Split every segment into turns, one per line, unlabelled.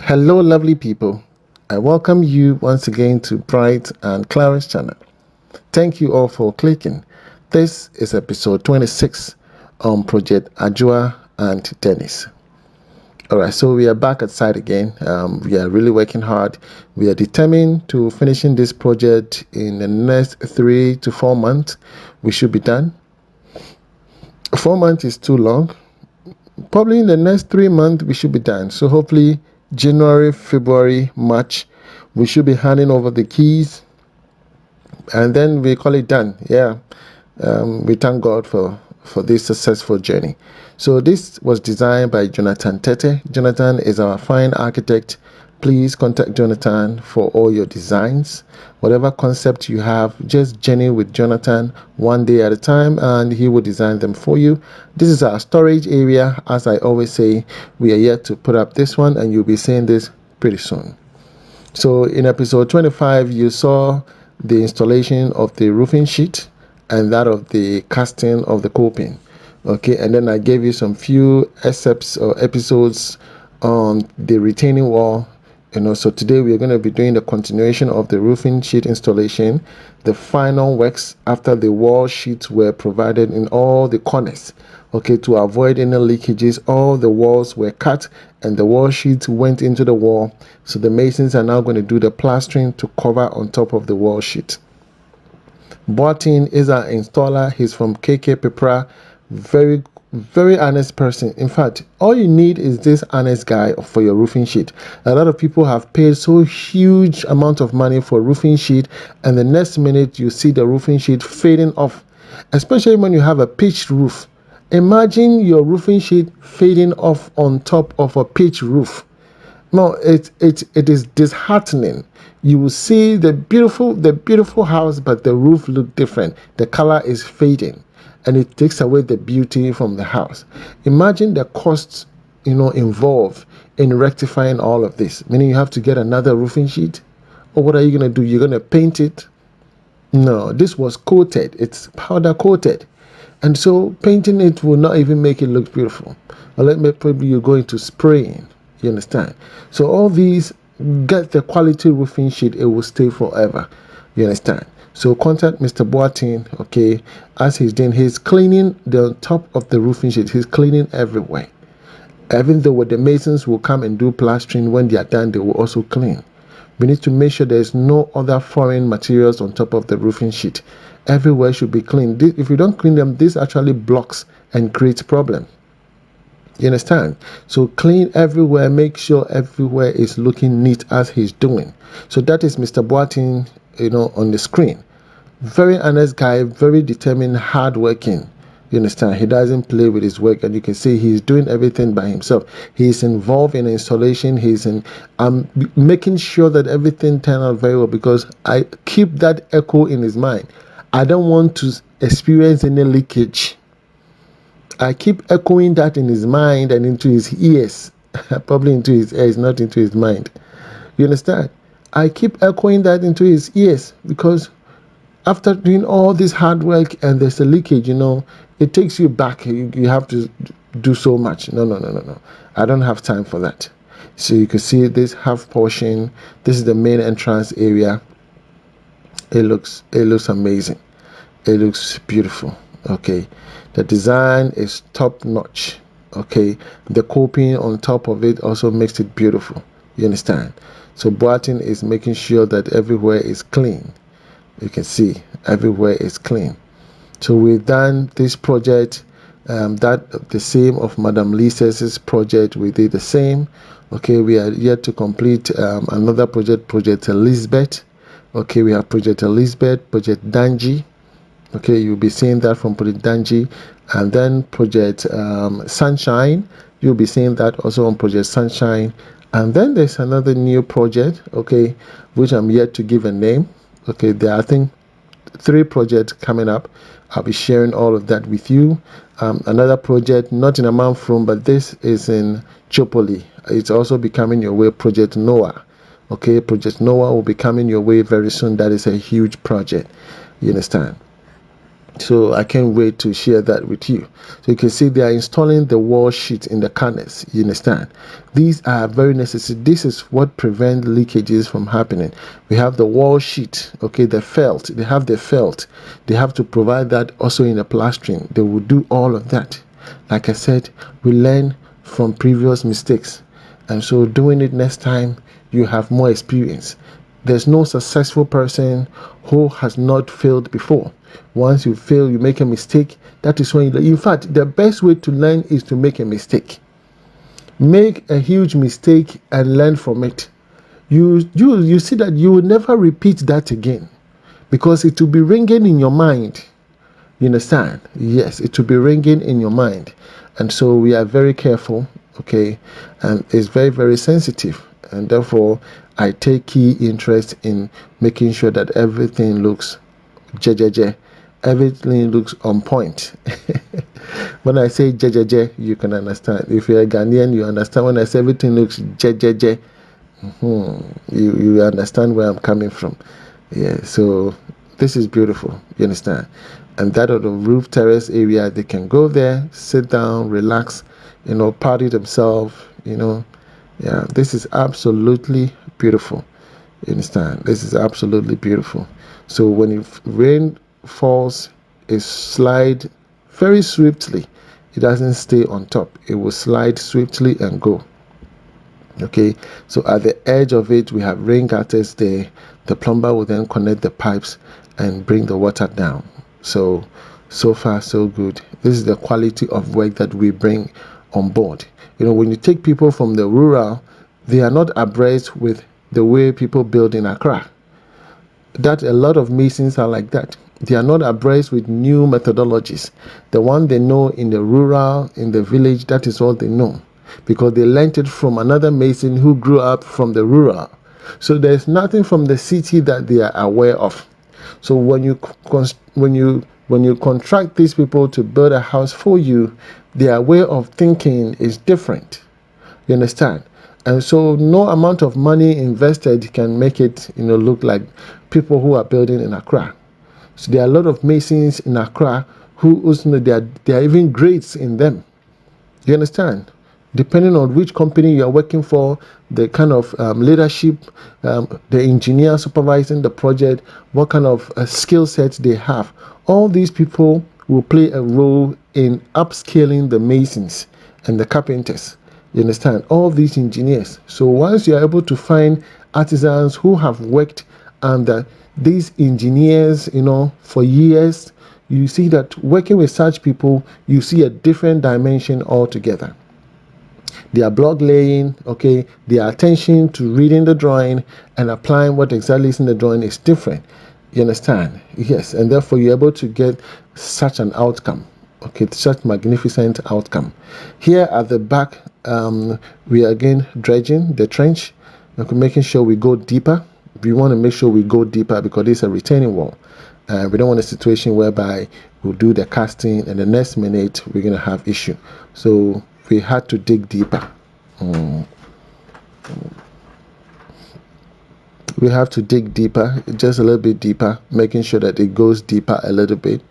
Hello, lovely people. I welcome you once again to Bright and Clara's channel. Thank you all for clicking. This is episode 26 on Project Adjoa and Dennis. All right, so we are back at site again. We are really working hard. We are determined to finishing this project in the next 3 to 4 months. We should be done. 4 months is too long. Probably in the next 3 months we should be done. So hopefully January, February, March, we should be handing over the keys, and then we call it done. Yeah, we thank God for this successful journey. So this was designed by Jonathan Tete. Jonathan is our fine architect. Please contact Jonathan for all your designs. Whatever concept you have, just journey with Jonathan one day at a time and he will design them for you. This is our storage area. As I always say, we are yet to put up this one and you'll be seeing this pretty soon. So in episode 25, you saw the installation of the roofing sheet and that of the casting of the coping. Okay, and then I gave you some few excerpts or episodes on the retaining wall. So today we are going to be doing the continuation of the roofing sheet installation, the final works after the wall sheets were provided in all the corners. Okay, to avoid any leakages, all the walls were cut and the wall sheets went into the wall. So the masons are now going to do the plastering to cover on top of the wall sheet. Boatin is our installer. He's from KK Pepra. Very honest person. In fact, all you need is this honest guy for your roofing sheet. A lot of people have paid so huge amount of money for roofing sheet, and the next minute you see the roofing sheet fading off, especially when you have a pitched roof. Imagine your roofing sheet fading off on top of a pitched roof. No, it is disheartening. You will see the beautiful house, but the roof look different. The color is fading, and it takes away the beauty from the house. Imagine the costs involved in rectifying all of this. Meaning you have to get another roofing sheet, or what are you gonna do? You're gonna paint it? No, this was coated. It's powder coated, and so painting it will not even make it look beautiful. Or probably you're going to spraying. You understand? So all these, get the quality roofing sheet, it will stay forever. You understand? So contact Mr. Boatin, okay, as he's cleaning the top of the roofing sheet. He's cleaning everywhere. Even though the masons will come and do plastering, when they are done, they will also clean. We need to make sure there's no other foreign materials on top of the roofing sheet. Everywhere should be clean. If you don't clean them, this actually blocks and creates problems. You understand? So clean everywhere, make sure everywhere is looking neat as he's doing. So that is Mr. Boatin, on the screen. Very honest guy, very determined, hardworking. You understand? He doesn't play with his work, and you can see he's doing everything by himself. He's involved in installation. I'm making sure that everything turns out very well, because I keep that echo in his mind. I don't want to experience any leakage. I keep echoing that in his mind and into his ears. Probably into his ears, not into his mind. You understand? I keep echoing that into his ears, because after doing all this hard work and there's a leakage, it takes you back. You have to do so much. No. I don't have time for that. So you can see this half portion. This is the main entrance area. It looks amazing. It looks beautiful. Okay, the design is top notch. Okay, the coping on top of it also makes it beautiful. You understand? So Boatin is making sure that everywhere is clean. You can see everywhere is clean. So we've done this project, that the same of Madam Lisa's project. We did the same. Okay, we are yet to complete another Project Elizabeth. Okay, we have Project Elizabeth, Project Danji. Okay, you'll be seeing that from Project Danji, and then Project Sunshine. You'll be seeing that also on Project Sunshine, and then there's another new project, okay, which I'm yet to give a name. Okay, there are, I think, 3 projects coming up. I'll be sharing all of that with you. Another project, not in Amanfrom, but this is in Chopoli. It's also becoming your way, Project Noah. Okay, Project Noah will be coming your way very soon. That is a huge project. You understand? So I can't wait to share that with you. So you can see they are installing the wall sheet in the corners. You understand? These are very necessary. This is what prevents leakages from happening. We have the wall sheet, okay, the felt. They have the felt. They have to provide that also in the plastering. They will do all of that. Like I said, we learn from previous mistakes. And so doing it next time, you have more experience. There's no successful person who has not failed before. Once you fail, you make a mistake. That is when you learn. In fact, the best way to learn is to make a mistake. Make a huge mistake and learn from it. You see that you will never repeat that again, because it will be ringing in your mind. You understand? Yes, it will be ringing in your mind. And so we are very careful, okay? And it's very, very sensitive. And therefore, I take key interest in making sure that everything looks jejeje. Everything looks on point. When I say jejeje, you can understand. If you're a Ghanaian, you understand. When I say everything looks jejeje, you understand where I'm coming from. Yeah, so this is beautiful. You understand? And that on the roof terrace area, they can go there, sit down, relax, party themselves. Yeah, this is absolutely beautiful. You understand? This is absolutely beautiful. So when rain falls, it slides very swiftly. It doesn't stay on top. It will slide swiftly and go. Okay, so at the edge of it, we have rain gutters there. The plumber will then connect the pipes and bring the water down. So far, so good. This is the quality of work that we bring on board. When you take people from the rural, they are not abreast with the way people build in Accra. That a lot of masons are like that. They are not abreast with new methodologies. The one they know in the rural, in the village, that is all they know, because they learned it from another mason who grew up from the rural. So there's nothing from the city that they are aware of. So when you contract these people to build a house for you, their way of thinking is different. You understand? And so no amount of money invested can make it, look like people who are building in Accra. So there are a lot of masons in Accra who also, there are even grades in them. You understand? Depending on which company you are working for, the kind of leadership, the engineer supervising the project, what kind of skill sets they have. All these people will play a role in upscaling the masons and the carpenters. You understand? All these engineers. So once you are able to find artisans who have worked under these engineers, for years, you see that working with such people, you see a different dimension altogether. Their block laying, okay, their attention to reading the drawing and applying what exactly is in the drawing is different. You understand? Yes, and therefore you're able to get such an outcome. Okay, such magnificent outcome. Here at the back, we are again dredging the trench, making sure we go deeper. We want to make sure we go deeper because it's a retaining wall. We don't want a situation whereby we'll do the casting and the next minute we're going to have issue. So we had to dig deeper. We have to dig deeper, just a little bit deeper, making sure that it goes deeper a little bit,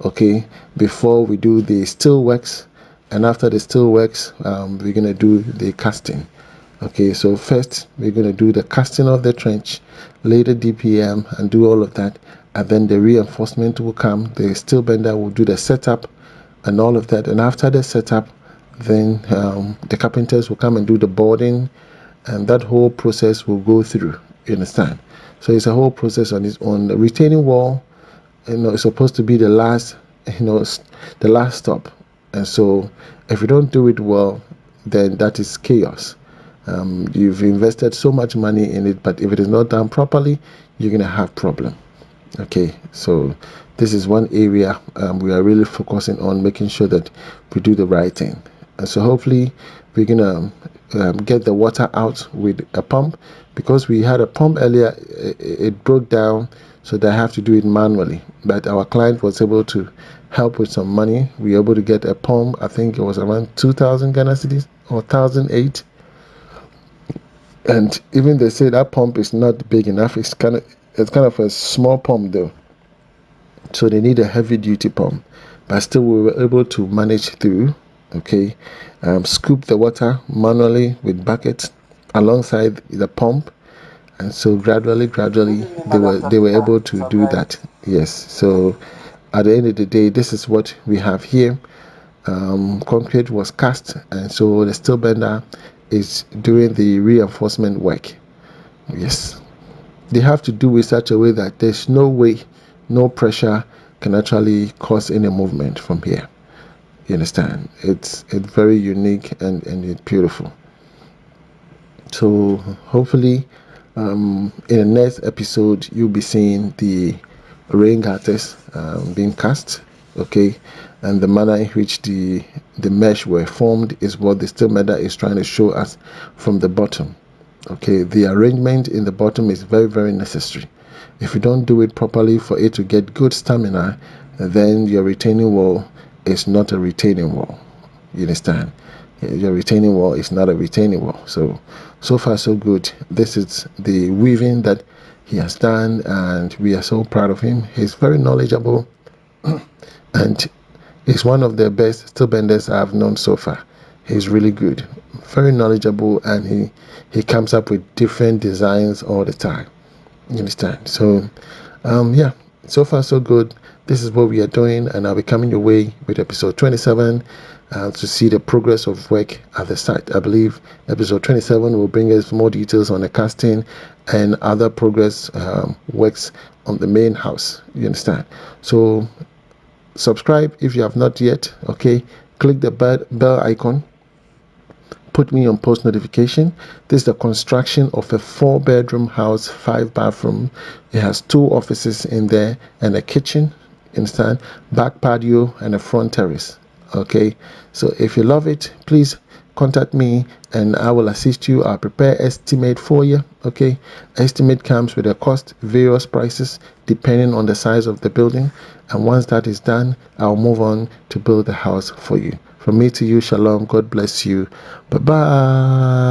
okay, before we do the steel works. And after the steel works, we're going to do the casting. Okay, so first we're going to do the casting of the trench, lay the DPM and do all of that, and then the reinforcement will come. The steel bender will do the setup and all of that, and after the setup, then the carpenters will come and do the boarding, and that whole process will go through. You understand? So it's a whole process on its own. The retaining wall, it's supposed to be the last, the last stop. And so if you don't do it well, then that is chaos. You've invested so much money in it, but if it is not done properly, you're going to have problem. Okay, so this is one area we are really focusing on, making sure that we do the right thing. And so hopefully we're going to get the water out with a pump, because we had a pump earlier, it broke down, so they have to do it manually. But our client was able to help with some money. We were able to get a pump. I think it was around 2,000 Ghana cedis or 1,008. And even they say that pump is not big enough. It's kind of a small pump though. so they need a heavy duty pump, but still we were able to manage through. Okay, scoop the water manually with buckets alongside the pump, and so gradually they were able to do that. Yes, so at the end of the day, this is what we have here. Concrete was cast, and so the steel bender is doing the reinforcement work. Yes, they have to do it such a way that there's no way, no pressure can actually cause any movement from here. You understand? It's very unique and it's beautiful. So hopefully, in the next episode, you'll be seeing the rain gutters being cast. Okay, and the manner in which the mesh were formed is what the steel mender is trying to show us from the bottom. Okay, the arrangement in the bottom is very, very necessary. If you don't do it properly for it to get good stamina, then your retaining wall is not a retaining wall. You understand? Your retaining wall is not a retaining wall. So far so good. This is the weaving that he has done, and we are so proud of him. He's very knowledgeable, and he's one of the best steel benders I've known so far. He's really good, very knowledgeable, and he comes up with different designs all the time. You understand? So yeah, so far so good. This is what we are doing, and I'll be coming your way with episode 27 to see the progress of work at the site. I believe episode 27 will bring us more details on the casting and other progress works on the main house. You understand? So subscribe if you have not yet. Okay, click the bell icon, put me on post notification. This is the construction of a 4-bedroom house, 5 bathroom. It has 2 offices in there and a kitchen, understand, back patio and a front terrace. Okay, so if you love it, please contact me and I will assist you. I'll prepare estimate for you. Okay, estimate comes with a cost, various prices depending on the size of the building, and once that is done, I'll move on to build the house for you. From me to you, shalom. God bless you. Bye bye.